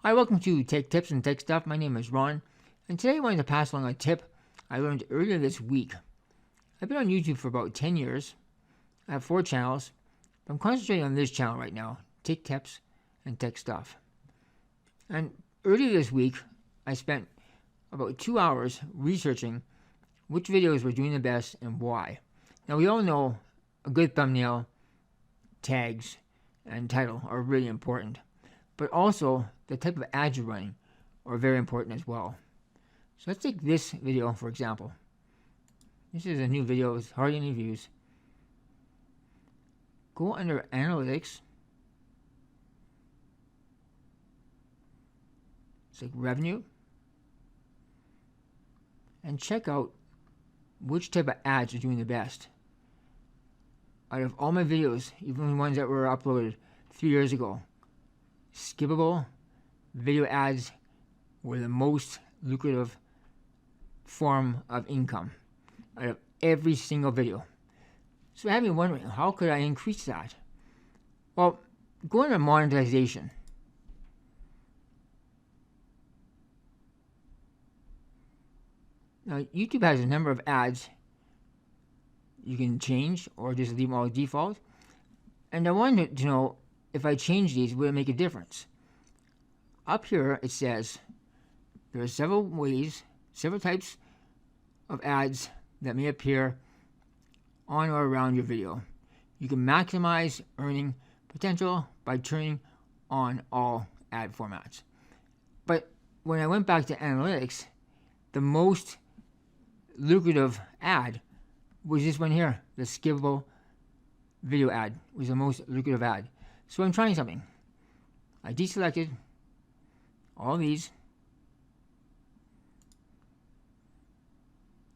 Hi, welcome to Tech Tips and Tech Stuff. My name is Ron, and today I wanted to pass along a tip I learned earlier this week. I've been on YouTube for about 10 years. I have 4 channels, but I'm concentrating on this channel right now, Tech Tips and Tech Stuff. And earlier this week, I spent about 2 hours researching which videos were doing the best and why. Now, we all know a good thumbnail, tags, and title are really important, but also the type of ads you're running are very important as well. So let's take this video for example. This is a new video with hardly any views. Go under analytics, select revenue, and check out which type of ads are doing the best. Out of all my videos, even the ones that were uploaded 3 years ago, skippable video ads were the most lucrative form of income out of every single video. So I have me wondering, how could I increase that? Well, go into monetization. Now, YouTube has a number of ads you can change or just leave them all default. And I wanted to know, if I change these, will it make a difference? Up here it says there are several ways, several types of ads that may appear on or around your video. You can maximize earning potential by turning on all ad formats. But when I went back to analytics, the most lucrative ad was this one here, the skippable video ad was the most lucrative ad. So I'm trying something. I deselected all these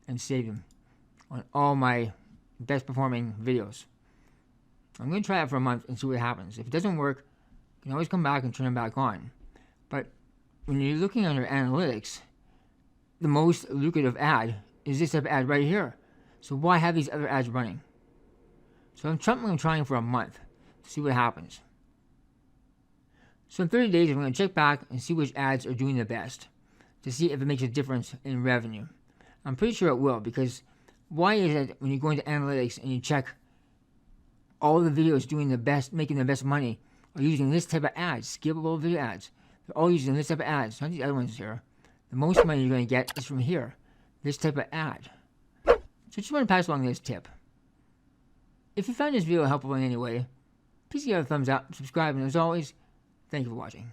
and saved them on all my best performing videos. I'm going to try it for a month and see what happens. If it doesn't work, you can always come back and turn them back on. But when you're looking under analytics, the most lucrative ad is this type of ad right here. So why have these other ads running? So I'm trying for a month to see what happens. So in 30 days, I'm going to check back and see which ads are doing the best to see if it makes a difference in revenue. I'm pretty sure it will, because why is it when you go into analytics and you check all the videos doing the best, making the best money, are using this type of ads, skippable video ads? They're all using this type of ads, not the other ones here. The most money you're going to get is from here, this type of ad. So I just want to pass along this tip. If you found this video helpful in any way, please give it a thumbs up, subscribe, and as always, thank you for watching.